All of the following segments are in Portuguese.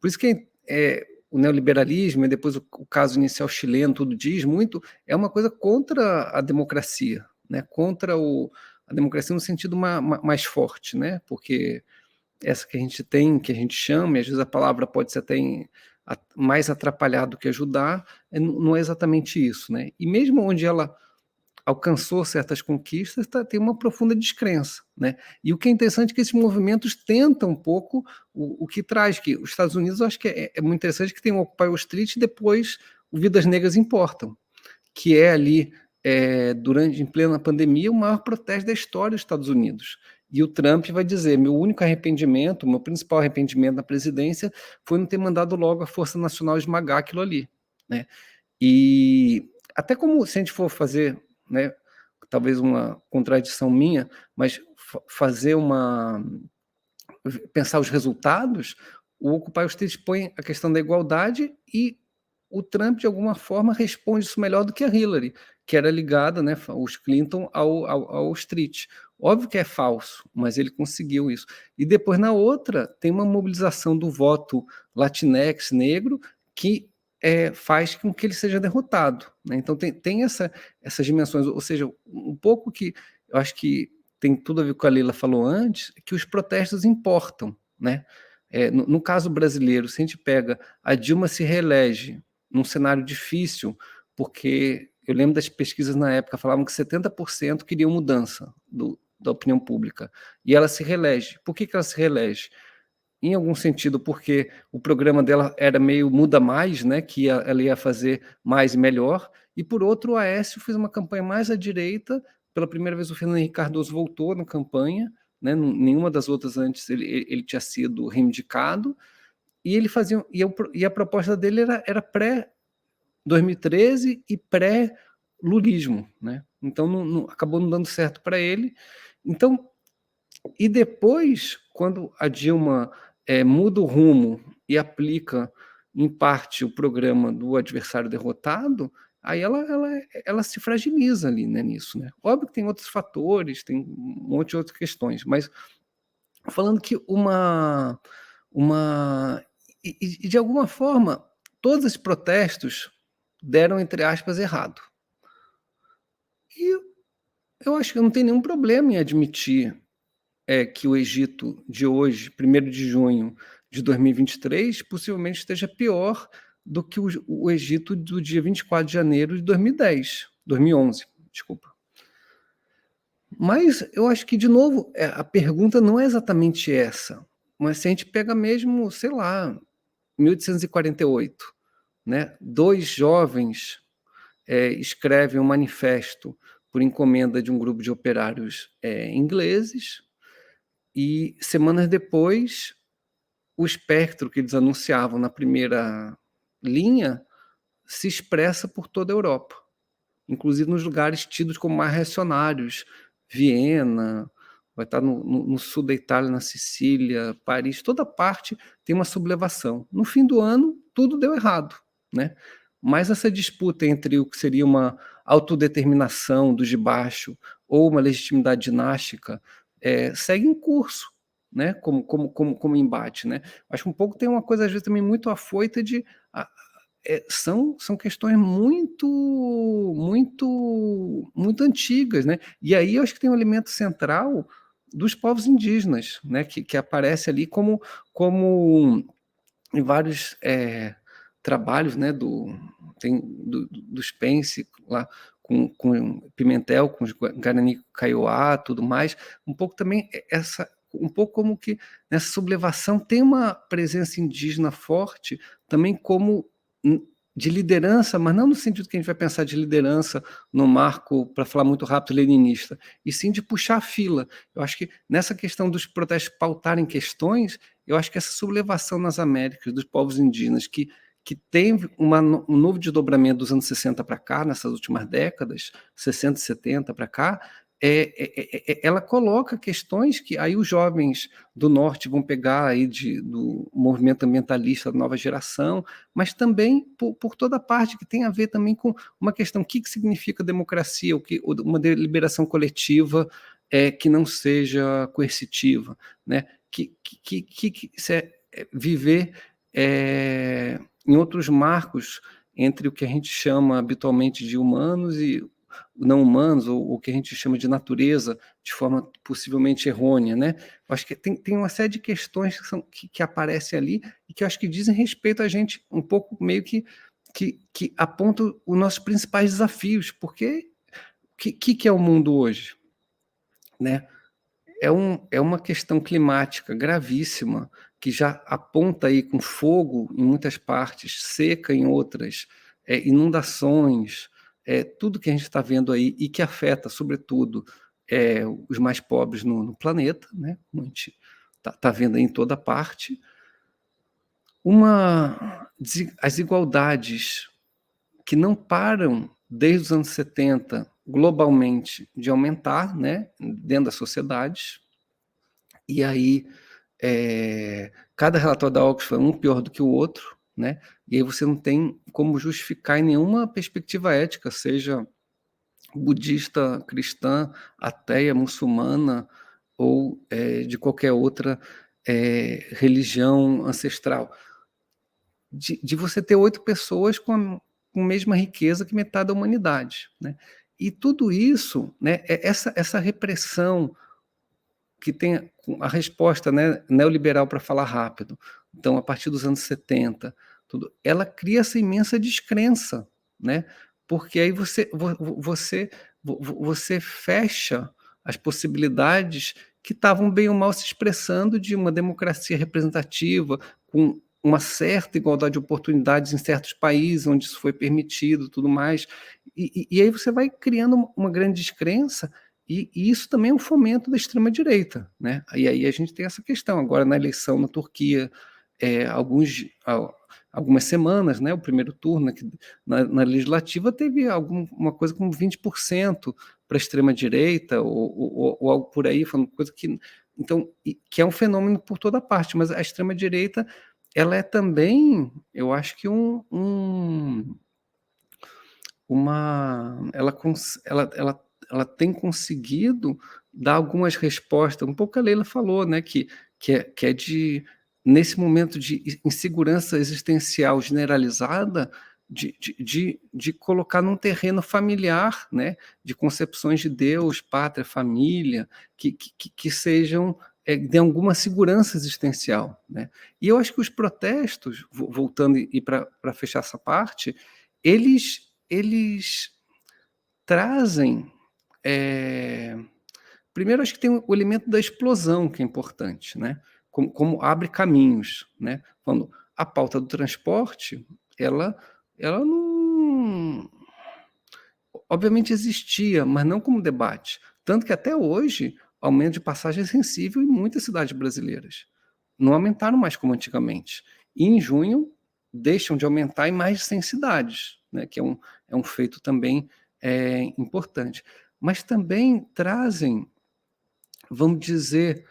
Por isso que o neoliberalismo, e depois o caso inicial chileno, tudo diz muito, é uma coisa contra a democracia, né? Contra a democracia no sentido mais forte, né? Porque essa que a gente tem, que a gente chama, e às vezes a palavra pode ser até mais atrapalhar do que ajudar, não é exatamente isso, né? E mesmo onde ela alcançou certas conquistas, tem uma profunda descrença, né? E o que é interessante é que esses movimentos tentam um pouco o que traz, que os Estados Unidos, eu acho que é muito interessante que tem o Occupy Wall Street e depois o Vidas Negras Importam, que é ali, em plena pandemia, o maior protesto da história dos Estados Unidos. E o Trump vai dizer, meu único arrependimento, meu principal arrependimento na presidência foi não ter mandado logo a Força Nacional esmagar aquilo ali, né? E até como se a gente for fazer, né, talvez uma contradição minha, mas fazer pensar os resultados, o Occupy Wall Street põe a questão da igualdade e o Trump, de alguma forma, responde isso melhor do que a Hillary, que era ligada, né, os Clinton ao Street. Óbvio que é falso, mas ele conseguiu isso. E depois, na outra, tem uma mobilização do voto latinex negro que faz com que ele seja derrotado, né? Então tem essas dimensões, ou seja, um pouco que eu acho que tem tudo a ver com o que a Leila falou antes, que os protestos importam, né? No caso brasileiro, se a gente pega a Dilma se reelege num cenário difícil, porque eu lembro das pesquisas na época, falavam que 70% queriam mudança da opinião pública, e ela se reelege. Por que ela se reelege? Em algum sentido, porque o programa dela era meio muda mais, né, que ela ia fazer mais e melhor, e por outro, o Aécio fez uma campanha mais à direita, pela primeira vez o Fernando Henrique Cardoso voltou na campanha, né, nenhuma das outras antes ele tinha sido reivindicado, e ele fazia, e a proposta dele era pré-2013 e pré-lulismo, né, então acabou não dando certo para ele. Então, e depois, quando a Dilma muda o rumo e aplica, em parte, o programa do adversário derrotado, aí ela se fragiliza ali, né, nisso. Né? Óbvio que tem outros fatores, tem um monte de outras questões, mas falando que e de alguma forma, todos esses protestos deram, entre aspas, errado. E eu acho que não tem nenhum problema em admitir que o Egito de hoje, 1º de junho de 2023, possivelmente esteja pior do que o Egito do dia 24 de janeiro de 2011, desculpa. Mas eu acho que, de novo, a pergunta não é exatamente essa, mas se a gente pega mesmo, sei lá, 1848, né? 2 jovens escrevem um manifesto por encomenda de um grupo de operários ingleses, e semanas depois, o espectro que eles anunciavam na primeira linha se expressa por toda a Europa, inclusive nos lugares tidos como mais reacionários, Viena, vai estar no sul da Itália, na Sicília, Paris, toda parte tem uma sublevação. No fim do ano, tudo deu errado, né? Mas essa disputa entre o que seria uma autodeterminação dos de baixo ou uma legitimidade dinástica segue em curso, né? Como embate, né? Acho que um pouco tem uma coisa, às vezes, também muito afoita de... são questões muito antigas, né? E aí eu acho que tem um elemento central dos povos indígenas, né? Que aparece ali como em vários trabalhos, né? Do Spence lá com Pimentel, com os Guarani Kaiowá, tudo mais, um pouco também um pouco como que nessa sublevação tem uma presença indígena forte, também como de liderança, mas não no sentido que a gente vai pensar de liderança no marco, para falar muito rápido, leninista, e sim de puxar a fila. Eu acho que nessa questão dos protestos pautarem questões, eu acho que essa sublevação nas Américas dos povos indígenas, que tem um novo desdobramento dos anos 60 para cá, nessas últimas décadas, 60 e 70 para cá, ela coloca questões que aí os jovens do norte vão pegar aí do movimento ambientalista da nova geração, mas também por toda parte que tem a ver também com uma questão: o que significa democracia, uma deliberação coletiva que não seja coercitiva, né? Que viver em outros marcos entre o que a gente chama habitualmente de humanos e não humanos, ou o que a gente chama de natureza, de forma possivelmente errônea, né? Eu acho que tem uma série de questões que aparecem ali e que eu acho que dizem respeito a gente um pouco meio que apontam os nossos principais desafios, porque que é o mundo hoje, né? É uma questão climática gravíssima, que já aponta aí com fogo em muitas partes, seca em outras, inundações, tudo que a gente está vendo aí e que afeta, sobretudo, os mais pobres no planeta, né? Como a gente está vendo aí em toda parte. As desigualdades que não param desde os anos 70 globalmente de aumentar, né, dentro das sociedades. E aí, cada relatório da Oxfam é um pior do que o outro, né? E aí você não tem como justificar em nenhuma perspectiva ética, seja budista, cristã, ateia, muçulmana ou de qualquer outra religião ancestral, de você ter 8 pessoas com a mesma riqueza que metade da humanidade, né? E tudo isso, né, essa repressão que tem a resposta, né, neoliberal para falar rápido. Então, a partir dos anos 70, tudo, ela cria essa imensa descrença, né? Porque aí você fecha as possibilidades que estavam bem ou mal se expressando de uma democracia representativa, com uma certa igualdade de oportunidades em certos países onde isso foi permitido, tudo mais. E aí você vai criando uma grande descrença e isso também é um fomento da extrema-direita, né? E aí a gente tem essa questão. Agora, na eleição na Turquia, algumas semanas, né, o primeiro turno aqui, na legislativa, teve uma coisa como 20% para a extrema-direita, ou algo por aí, foi uma coisa que. Então, que é um fenômeno por toda parte, mas a extrema-direita ela é também, eu acho que ela tem conseguido dar algumas respostas, um pouco a Leila falou, né, que é de, nesse momento de insegurança existencial generalizada, de colocar num terreno familiar, né, de concepções de Deus, pátria, família, que sejam, de alguma segurança existencial, né? E eu acho que os protestos, voltando e para fechar essa parte, eles trazem. Primeiro, acho que tem o elemento da explosão, que é importante, né? Como abre caminhos, né? Quando a pauta do transporte, ela não. Obviamente existia, mas não como debate. Tanto que até hoje, aumento de passagem é sensível em muitas cidades brasileiras. Não aumentaram mais como antigamente. E em junho, deixam de aumentar em mais de 100 cidades, né, que é um feito também importante. Mas também trazem, vamos dizer,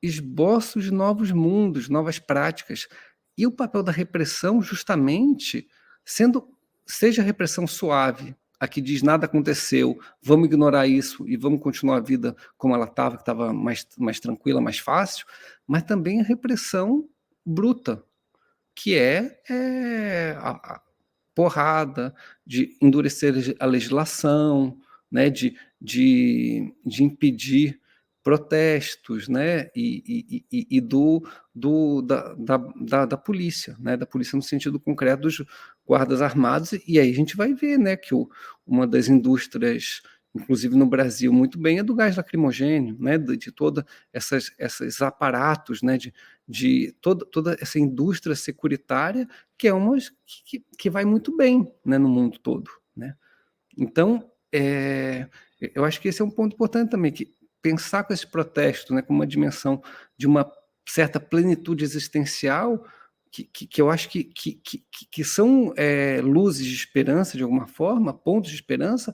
esboços de novos mundos, novas práticas. E o papel da repressão, justamente, seja repressão suave, a que diz nada aconteceu, vamos ignorar isso e vamos continuar a vida como ela estava, que estava mais tranquila, mais fácil, mas também a repressão bruta, que a porrada, de endurecer a legislação, né, de impedir protestos, né, e da polícia, né, da polícia no sentido concreto dos guardas armados, e aí a gente vai ver, né, que uma das indústrias, inclusive no Brasil, muito bem, é do gás lacrimogêneo, né, de toda esses aparatos, né, de toda essa indústria securitária, que é uma que vai muito bem, né, no mundo todo, né? Então, eu acho que esse é um ponto importante também, que pensar com esse protesto, né, como uma dimensão de uma certa plenitude existencial, que eu acho que são luzes de esperança, de alguma forma, pontos de esperança,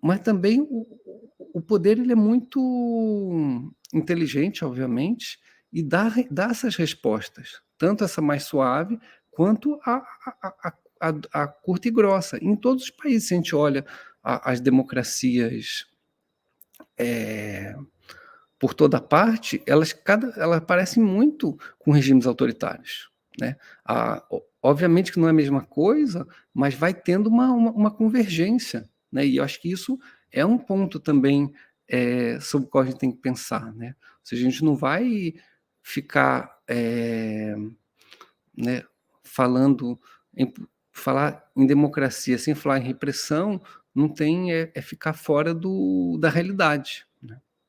mas também o poder ele é muito inteligente, obviamente, e dá essas respostas, tanto essa mais suave, quanto a curta e grossa. Em todos os países, se a gente olha as democracias, por toda parte, elas parecem muito com regimes autoritários, né. Obviamente que não é a mesma coisa, mas vai tendo uma convergência, né, e eu acho que isso é um ponto também, sobre o qual a gente tem que pensar, né. Ou seja, a gente não vai ficar, né, falando em falar em democracia sem falar em repressão, não tem, ficar fora da realidade, né.